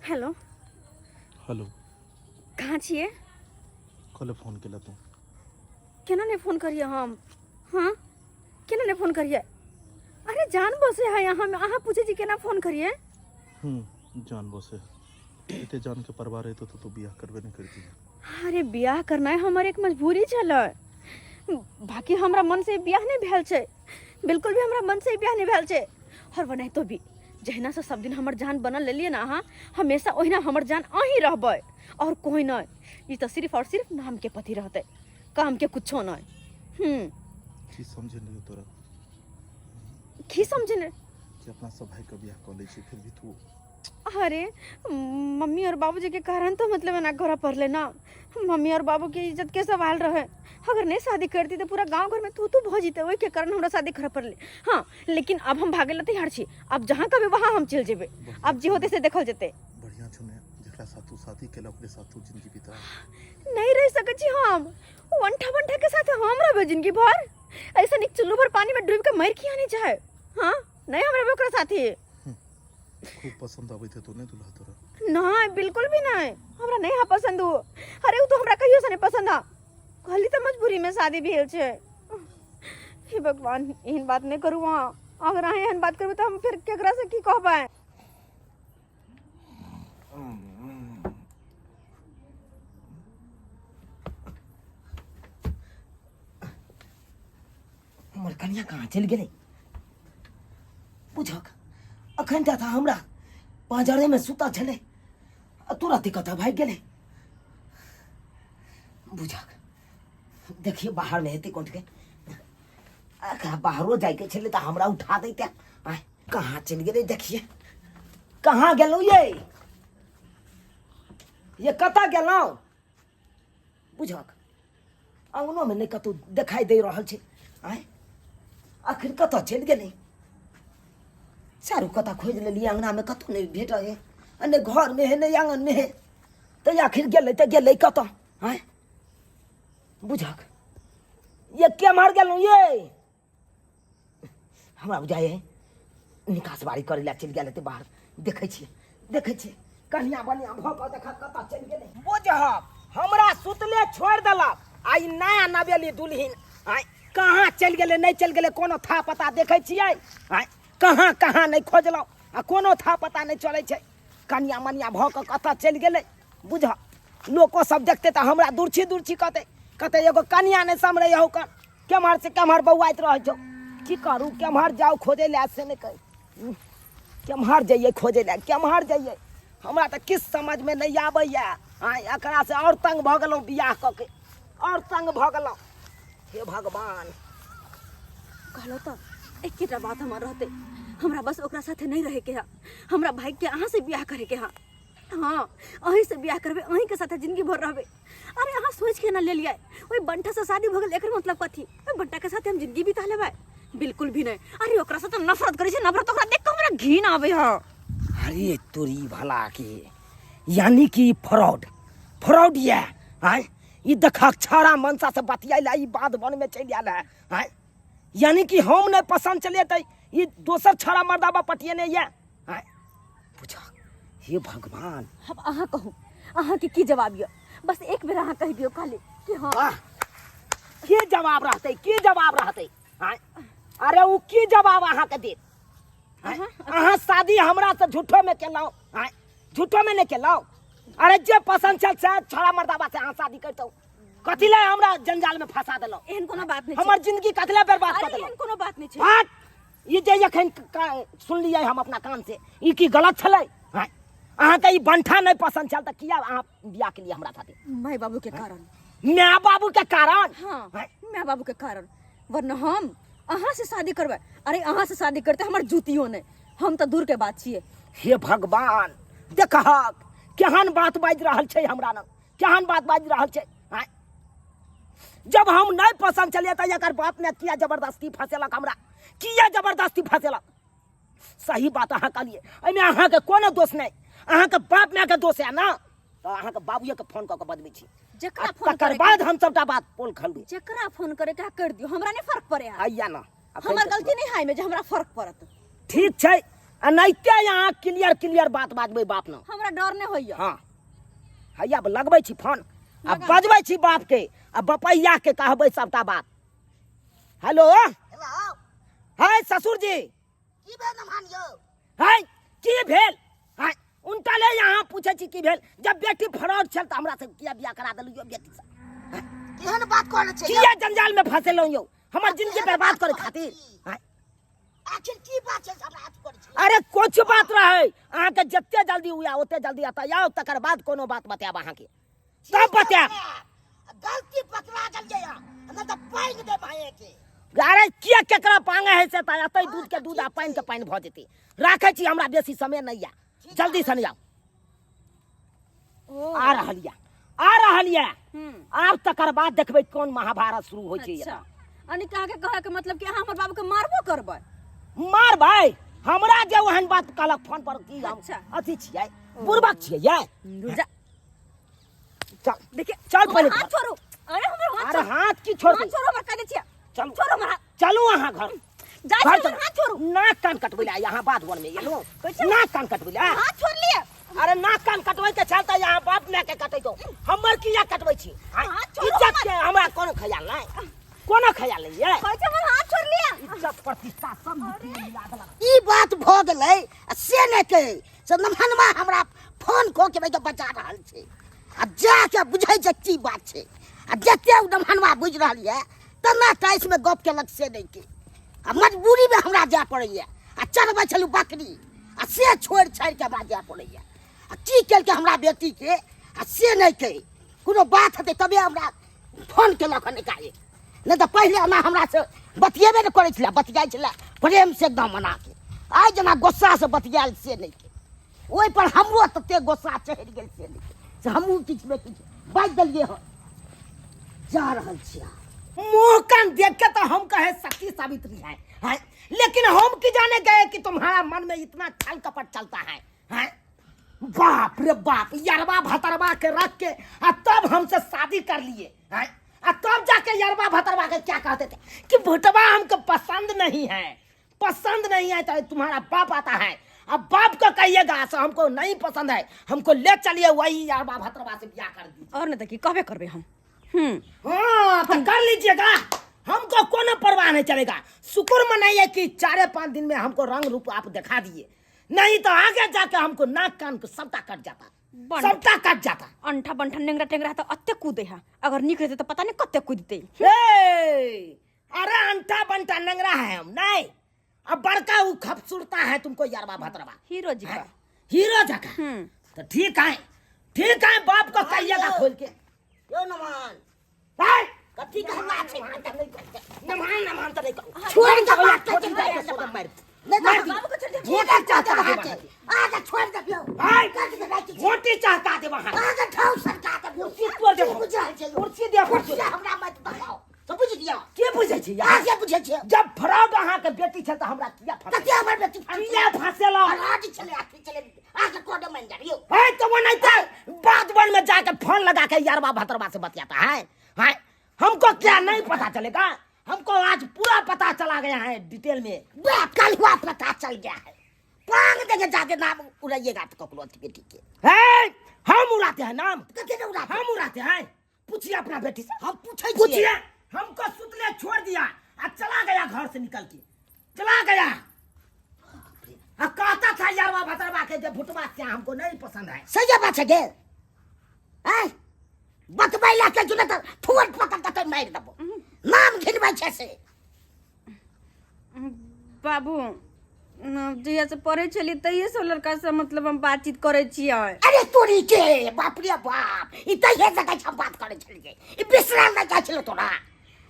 Hello hello कहाँ छिए? कल फोन केला तू केना ने फोन करिए हम? हाँ केना ने फोन करिए? अरे जान बसे है यहाँ में, अहाँ पूछे जी केना फोन करिए? जान बसे इतने जान के परवाह रहे तो बियाह करबे नहीं करती है। अरे बियाह करना है हमारे एक मजबूरी चल। बाकी हमरा मन से बियाह नहीं भेल छे, बिल्कुल भी हमरा मन से बियाह नहीं भेल छे। और वो नहीं तो भी जहिना से सब दिन हमर जान बनल ले लिए ना, अहाँ हमेशा ओहिना हमर जान अही रहबै और कोई नहीं। ये तो सिर्फ और सिर्फ नाम के पति रहते, काम के कुछो नहीं। की समझे नहीं तोरा? की समझे ने? कि अपना सब भाई का बियाह कर ले छी, फिर भी तू। अरे मम्मी और बाबूजी के कारण तो मतलब ना घर पर लेना, मम्मी और बाबू की इज्जत के सवाल रहे। अगर नहीं शादी करती तो पूरा गांव घर में तू भो जीते, वही के कारण हमरा शादी कर पड़ले। हाँ लेकिन अब हम भागे ला तैयार छी, अब जहाँ कभी वहाँ हम चल जेबे, अब जी होते से देखल जेते। बढ़िया छुने जेकरा साथ तू शादी केला ओकरे साथ तू जिंदगी बिता। नहीं रह सके छी हम वंठा के साथ, हम रहबे जिंदगी भर। ऐसा निक चुल्लू भर पानी में डूब के मर किया नहीं जाए। हाँ नहीं हम रहबे ओकरा साथी। खूब पसंद आवे थे तो नहीं दुल्हा तोरा? नहीं बिल्कुल भी नहीं, हमरा नहीं हा पसंद हो। अरे वो तो हमरा कहियो से नहीं पसंद आ, खाली तो मजबूरी में शादी भेल छे। हे भगवान एहन बात नहीं करू वहाँ, अगर अहाँ एहन बात करबे तो हम फिर केकरा से की कहबै? हमर कन्या कहाँ चल गेलै? बुझक अखन था हमरा पांजरे में सुता छले, तुरंत कतऽ भाग गेलै? बुझक देखिए बाहर में हेतै कोट के, बाहरो जाए के छले तो हमरा उठा देते। कहाँ चल गेलै देखिए, कहाँ गेलौ ये कतऽ गेलौ? बुझक अंगनो में नहीं कतौ दिखाई दे रहल छै। आखिर कतऽ चल गेलै? चारू कतऽ खोज लेलिए, अंगना में कतौ नहीं भेट है, ने घर में है ने आंगन में है, तो आखिर गेलै तो गेलै कतऽ? बुझक ये केम्हर गेलौ ये? हमरा बुझाइ है निकास बाड़ी करे ला चल गेलै बाहर। देखै छियै कन्या बनिया भऽ कऽ देखा कतऽ चल गेलै। बुझक हमरा सुतले छोड़ देलक, आई नया नवेली दुल्हिन कहाँ चल गेलै नहीं चल गेलै कोनो था पता देखै छियै? कहाँ कहाँ नहीं खोजलौ आ कोनो था पता नहीं चलै छै। कन्या मनिया भऽ कऽ कतऽ चल गेलै? बुझक लोको सब देखते तो हमरा दूरछी कहते एगो कन्या नहीं सम्हरै हो कर, केम्हर से केम्हर बौआइत रह छौ। की करू केम्हर जाऊ खोजे ला से नहीं कही, केम्हर जाइए खोजे ला, केम्हर जाइए? हमरा तो किस समझ में नहीं आबैया। एकरा से और तंग भऽ गेलौं बियाह कऽ के, और तंग भऽ गेलौं। हे भगवान कहलो तो एकेटा बात हमर रहते, हमरा बस ओकरा साथे नहीं रहे के है, हमरा भाई के अहाँ से बियाह करे के है। हाँ अही से बियाह करबे, अही के साथे जिंदगी भर रहबे। अरे अहाँ सोच के ना ले लिया ओई बंठा से शादी भगल, एकर मतलब कथी? ओई बंठा के साथे हम जिंदगी बिता लेबै? बिल्कुल भी नहीं। अरे ओकरा से तो नफरत करे छे, नफरत ओकरा देख के हमरा घिन आवे है। अरे तोरी भला के यानी कि फ्रॉड ये ई देखा छाड़ा मनसा से बतियाइला, ई बात बन में चल आयल है। यानी कि हम नहीं पसंद चले तो ये दोसर छाड़ा मर्दाबा पटियने ये। पूछा हे भगवान, अब अहाँ कहू अहाँ के की जवाब ये? बस एक बेर अहाँ कह दियो खाली कि हाँ। के जवाब रहते? अरे वो की जवाब अहाँ के दे? अहाँ शादी हमरा से झूठो में केलौ, झूठो में नहीं केलौ। अरे जे पसंद चल से छड़ा मर्दाबा से अहाँ शादी करतौ, कथी ले हमरा जंजाल में फंसा देलौ? एहन कोनो बात नहीं, हमर जिंदगी कथी ले बर्बाद कर देलौ? एहन कोनो बात नहीं छै। बात ये जे अखन सुन लियै हम अपना कान से, ई की गलत छलै? अहाँ के ई बंठा नहीं पसंद चल त किया अहाँ बियाह के लिए हमरा साथे? माय बाबू के कारण। माय बाबू के कारण? हाँ माय बाबू के कारण, वरना हम अहाँ से शादी करबै। अरे अहाँ से शादी करते हमर जूतियो नहीं, हम तो दूर के बात छियै। हे भगवान देखहक केहन बात बाज रहल छै हमरा न, केहन बात बाज रहल छै। जब हम नहीं पसंद चलिए तो एकर बाप ने किया जबरदस्ती फंसेलक हमरा, किया जबरदस्ती फंसेलक? सही बात अहाँ कहलिए, एहिमे अहाँ के कोनो दोष नहीं, अहाँ के बाप माय के दोष है ना। तो अहाँ के बाबूए के फोन कऽ के बदबै छी, जकरा फोन तकर बाद हम सबटा बात पोल खोलबै। जकरा फोन करे के कर दियो, हमरा नहीं फर्क पड़े है। आइया ना हमर गलती नहीं है में जे हमरा फर्क पड़त। ठीक छै अनैते यहाँ क्लियर बात बाजबै बाप न। हमरा डर नहीं होइया। हाँ हैया लगबै छी फोन आ बजबै छी बाप के आ बपैया के कहबै सबटा बात। हेलो है ससुर जी की भेल नमहान यौ? है की भेल? है उनका ले यहाँ पूछे छी की भेल? जब बेटी फ्रॉड छल त हमरा से किया बियाह करा देलु यो बेटी से? केहन बात कहले छै? किया जंजाल में फंसेलौ यो हमर जिंदगी बर्बाद करे खातिर? है आखिर की बात छै हमरा हाथ करै छै? अरे कुछ बात रहे अहाँ के जत्ते जल्दी हुआ ओते जल्दी आता आओ तकर बाद कोनो बात बताब अहाँ के तब बताब। गलती पकड़ा गेलियै या न त पाइन दे भाई के। अरे किया केकरा पांगे है से त अतै दूध के दूध आ पाइन के पाइन भ जेतै। राखै छी हमरा बेसी समय नहीं या जल्दी से जाओ। आ रहल या आब तकर बाद देखबै कोन महाभारत शुरू होइ छै। अच्छा अनिका के कहे के मतलब कि अहाँ हमर बाबू के मारबो करबै? मार भाई हमरा जे ओहन बात कहलक फोन पर की हम अच्छा। अथी छियै बुरबक छियै ये। जा चल देखिए चल पहले हाथ छोड़ू। अरे हमर हाथ अरे हाथ की छोड़ दे। हाथ छोड़ो हमर कहले छियै। चल छोड़ो हमर हाथ। चलू अहाँ घर जा घर हमर हाथ छोड़ू। नाक कान कटबै ला यहाँ बात वन में एलो नाक कान कटबै ला। हाथ छोड़ लिए। अरे नाक कान कटबै के चलता यहाँ बाप ने के कटै दो हमर किया कटबै छी? हाथ छोड़ो इज्जत हमर। के हमरा कोनो ख्याल नहीं कोनो ख्याल नहीं है। कहै छै हमर हाथ छोड़ लिए। इज्जत प्रतिष्ठा सब मिला देलक। ई बात भ गेलै से नै के से नमहनमा हमरा फोन क के बचा रहल छै आ जाके बुझै छै की बात छै आ जते नमहनमा बुझ रहल है तना टाइस में गप केलक से नहीं के आ मजबूरी में हमरा जाय पड़ैया आ चढ़बै छलु बकरी आ से छोड़ छाड़ के हमरा जाय पड़ैया आ की केलकै हमरा बेटी के आ से नहीं के कोनो बात हेतै तबे हमरा फोन केलक हन एकाएक नहीं तो पहले हमरा से बतियेबे नहीं करे छलै बतियाइ छलै प्रेम से एकदम मना के आइ जना गुस्सा से बतियाल से नहीं के ओहि पर हमरो तते गुस्सा चढ़ि गेल से नहीं के से हमहूँ किछु में किछु बाजि देलियै हन जा रहल छियै। मुंह कान देख के तो हम कहे सती सावित्री है लेकिन हम की जाने गए कि तुम्हारा मन में इतना छल कपट चलता है बाप रे बाप यरबा भतरवा के रख के और तब हमसे शादी कर लिए हैं और तब जाके यरबा भतरवा के क्या कहते थे कि भुटवा हमको पसंद नहीं है तो तुम्हारा बाप आता है अब बाप को कहिएगा सो हमको नहीं पसंद है हमको ले चलिए वही यरबा भतरवा से ब्याह कर दीजिए। और नहीं तो की कहबे करबे हम। हाँ तो कर लीजिएगा हमको कोनो परवाह नहीं चलेगा। शुक्र मनाइए कि 4-5 दिन में हमको रंग रूप आप दिखा दिए नहीं तो आगे जाके हमको नाक कान को सबटा कट जाता। अंठा बंठा नेंगरा टेंगरा तो अत्ते कूदे है अगर निक रहते तो पता नहीं कत्ते कूदते। अरे अंठा बंठा नंगरा है हम नहीं अब बड़का वो खूबसूरता है तुमको यरबा भतरवा हीरो जी का हीरो जगह तो ठीक है बाप को कहिएगा खोल के यो नमन कथी कहना छै नमान तो नहीं करो छोड़ के बात छोड़ छोड़ के के सोदम मार बाबू को चल मोटा चाहता है के आगे छोड़ दे पियो कट के राखी मोटी चाहता दे वहां आगे ठाउ सरका दे कुर्सी तोड़ दे बुझाल छै कुर्सी दे कुर्सी हमरा मत बताओ तो बुझ दिया के बुझे छी आगे बुझे छै जब फ्रॉड अहाँ के बेटी छल त हमरा किया कते हमर बेटी किया फसेलो राज चले आखी चले आगे कोड मन जारियो है तो वो नहीं था बात बन में जाके फोन लगा के यरबा भतरवा से बतियाता है हमको क्या नहीं पता चलेगा हमको आज पूरा पता चला गया है डिटेल में बात कल हुआ पता चल गया है पांग देके जाके नाम उड़ाइएगा तो ककरो बेटी के है हम उड़ाते हैं नाम कते ने उड़ा हम उड़ाते हैं पूछिए अपना बेटी से हम पूछिए हमको सुतले छोड़ दिया और चला गया घर से निकल के चला गया कहता था यरबा भतरवा के जब भुटवा से हमको नहीं पसंद है सही बात है गे हैं बतबैला के जुने त फुट पकड़ के मार दबो नाम घिनबै छै से बाबू जहिया से पढ़े छली तहिए से लड़का से मतलब हम बातचीत करे छियै। अरे तोरी के बाप रे बाप ई तहिए से कछ बात करे छलिए ई विश्राम नहीं कहै छलो तोरा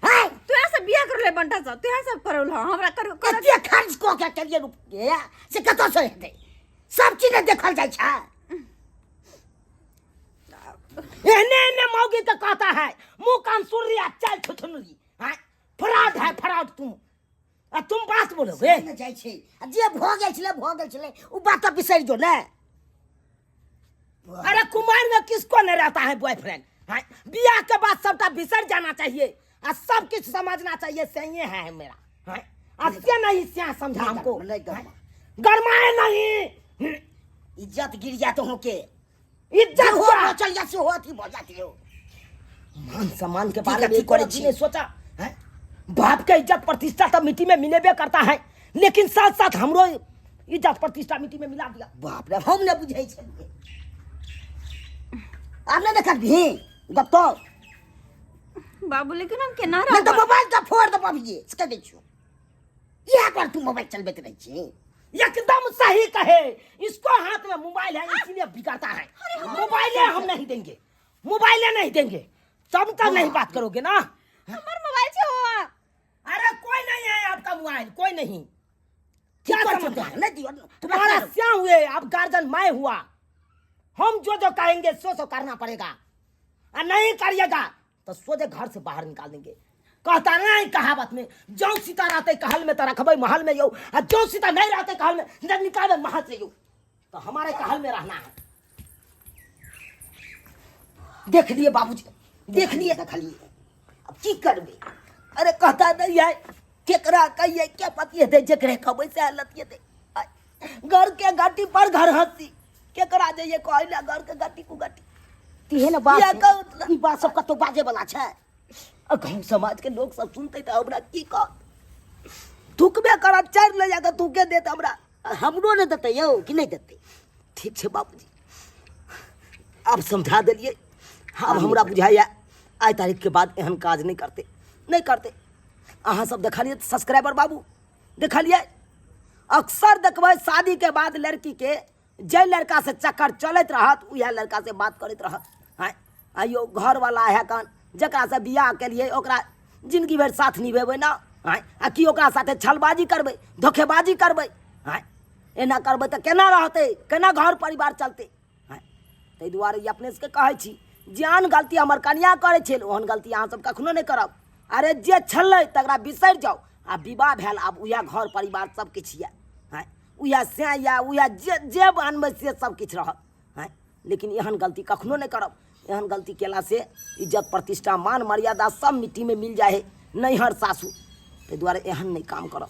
हैं तू यहाँ से बियाह कर ले बंटा सा तू यहाँ सब करल हमरा कर कते खर्च को के करिए रुपये से कतो से हेतै सब चीज देखल जाय छै एने मौगी तो कहता है मुंह कान सुन रही चल छुछुनरी हैं फ्रॉड तुम बात बोलोगे न जाय छै जे भ गेल छले उ बात तो बिसर जो ने अरे कुमार में किसको नहीं रहता है बॉयफ्रेंड हैं बियाह के बाद सबका बिसर जाना चाहिए और सब कुछ समझना चाहिए सही है मेरा हैं अब क्या नहीं क्या समझा हमको गरमाए नहीं। इज्जत गिर जाते हो के इज्जत हो क्या? चल जा से होती हो जाती हो। मान सम्मान के ठीक बारे है, में ठीक कोई करे ने सोचा है? बाप के इज्जत प्रतिष्ठा तो मिट्टी में मिलेबे करता है, लेकिन साथ साथ हमरो इज्जत प्रतिष्ठा मिट्टी में मिला दिया। बाप रे हम ने बुझे छलिए। आपने देखा भी गप्पो बाबू लेकिन हम केना मैं तो रहब मोबाइल का फोड़ दे बाबूजी इसके देखियो। ये पर तू मोबाइल चलबेत रही छी। एकदम सही कहे, इसको हाथ में मोबाइल है इसीलिए बिगाड़ता है। मोबाइले हम नहीं देंगे, मोबाइले नहीं देंगे, तब तक नहीं बात करोगे ना। हमर मोबाइल से हुआ। अरे कोई नहीं है आपका मोबाइल, कोई नहीं। क्या क्या समझते समझते हैं? नहीं दियो तुम्हारा क्या हुए, आप गार्जियन मैं हुआ, हम जो जो कहेंगे सो करना पड़ेगा, और नहीं करिएगा तो सोचे घर से बाहर निकाल देंगे। कहता नहीं कहावत में, जो सीता रहते कहल में तो रखबे महल में यो, और जो सीता नहीं रहते कहल में जब निकाले महल से यो। तो हमारे कहल में रहना है। देख लिए बाबूजी देख लिए अब की करबे। अरे कहता नहीं है केकरा कहिए क्या पति दे जकरे खबै से हालत ये दे। घर के गाटी पर घर हंसी, केकरा जाइए कहला घर के गाटी को गाटी। तिहे न बात या है। कहू ई बात सब कतो बाजे वाला छै। और गाँव समाज के लोग सब सुनते तो हमरा की कह थूकबे करब, चार ले जाकर थूके देत हमरा। हमरो ने देते यौ कि नहीं देते। ठीक है बाबूजी, आप समझा दिलिए। अब हमरा बुझाइया आज तारीख के बाद एहन काज नहीं करते, नहीं करते। अहाँ सब देखलिए सब्सक्राइबर बाबू, देखलिए अक्सर देखबै शादी के बाद लड़की के जे लड़का से चक्कर चलत रहत उहे लड़का से बात करत रहत। हैं आइयो घर वाला है कन जकरा से बियाह के लिए ओकरा जिंदगी भर साथ निभेबै ना। हैं आ कि ओकरा साथे छलबाजी करबै, धोखेबाजी करबै। हैं एना करबै तऽ केना रहतै, केना घर परिवार चलतै। हैं ताहि दुआरे ई अपने सबके कहै छी, जेहन गलती हमर कनिया करै छल ओहन गलती अहाँ सब कखनो नहि करब। अरे जे छलै तकरा बिसरि जाउ, आ विवाह भेल आब उएह घर परिवार सब किछु यऽ। हैं उएह से या उएह जे अनबै से सब किछु रहत। हैं लेकिन एहन गलती कखनो नहीं करब। एहन गलती केला से इज्जत प्रतिष्ठा मान मर्यादा सब मिट्टी में मिल जाए है, नैहर सासू। ताहि दुआरे एहन नहीं काम करब।